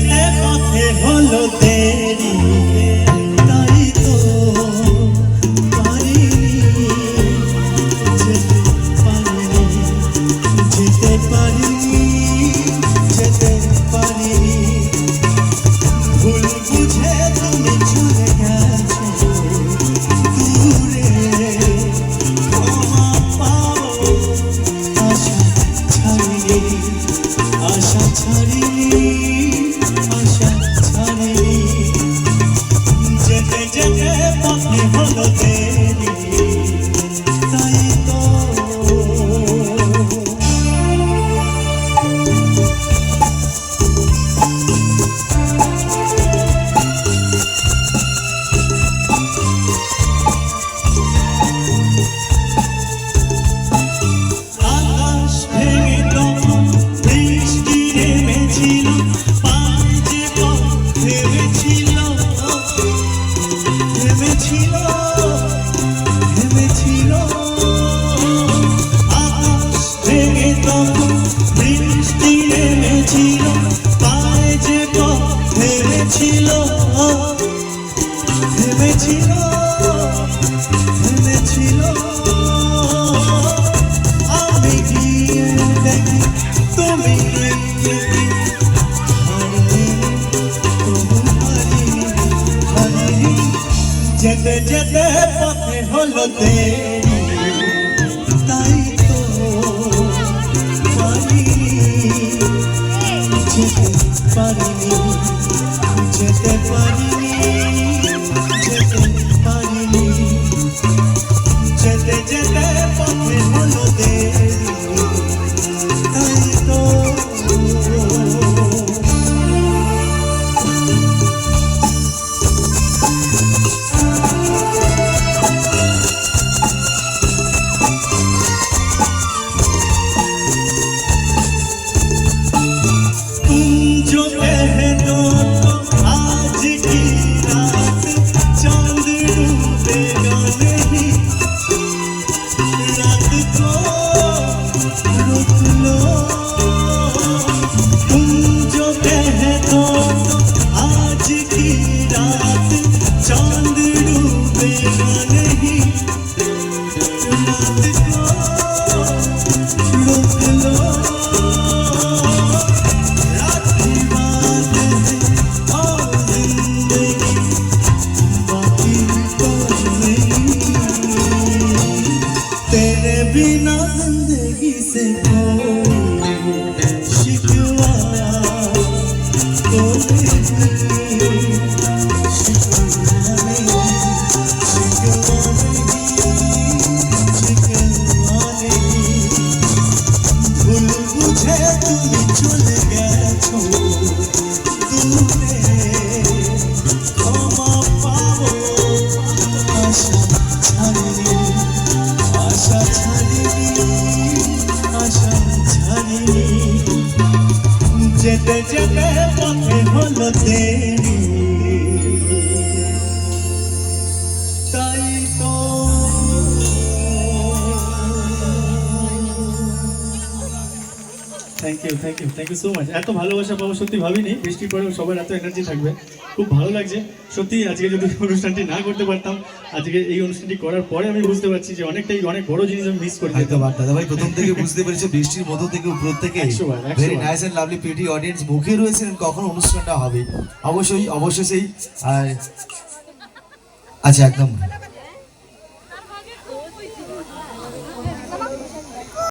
যেতে পথে হলো দেরি, তাই তো পারিনি যেতে, পারিনি যেতে, পারিনি যেতে, পারিনি। ভুল বুঝে তুমি চলে গেছো দূরে, ক্ষমা পাও আশা ছাড়িনি, আশা ছাড়িনি, আশা ছাড়িনি। যেতে যেতে পথে হলো দেরি, তাই তো আকাশ ভেঙে তখন বৃষ্টি নেমেছিল, পায়ে যে পথ থেমেছিল, থেমেছিল, থেমেছিল। আকাশ ভেঙে তখন বৃষ্টি নেমেছিল, পায়ে যে পথ থেমেছিল, থেমেছিল, থেমেছিল। আমি গিয়ে দেখি তুমি হারিনি, তবু হারিনি, হারিনি। যেতে যেতে পথে হলো দেরি, তাই তো পারিনি যেতে, পারিনি যেতে, পারিনি যেতে, পারিনি। যেতে যেতে পথে হলো দেরি, তাই তো तुम जो कह दो तो आज की रात चांद डूबेगा नहीं, रात को रोक लो। तुम जो कह दो तो आज की रात चांद डूबेगा नहीं, रात को रोक लो। रात की बात है और जिंदगी बाकी तो नहीं, तेरे बिना जिंदगी से कोई शिकवा तो नहीं, शिकवा नहीं, शिकवा नहीं, शिकवा नहीं। भूल बुझे তুমি চলে গেছো দূরে, ক্ষমা পাবো আশা ছাড়িনি, আশা ছাড়িনি, আশা ছাড়িনি। যেতে যেতে পথে হলো দেরি, তাই তো থ্যাংক ইউ সো মাচ। এত ভালোবাসা পাবো সত্যি ভাবিনি, বৃষ্টির পরেও সবার এত এনার্জি থাকবে, খুব ভালো লাগছে সত্যি। আজকে যদি অনুষ্ঠানটি না করতে পারতাম, আজকে এই অনুষ্ঠানটি করার পরে আমি বুঝতে পারছি যে অনেক বড় জিনিস আমি মিস করে যেতাম। দাদা ভাই প্রথম থেকে বুঝতে পেরেছো বৃষ্টির মধ্য থেকে উপর থেকে 100 বার। Very nice and lovely pretty audience মুখে রয়েছেন কখন অনুষ্ঠানটা হবে। অবশ্যই সেই আচ্ছা একদম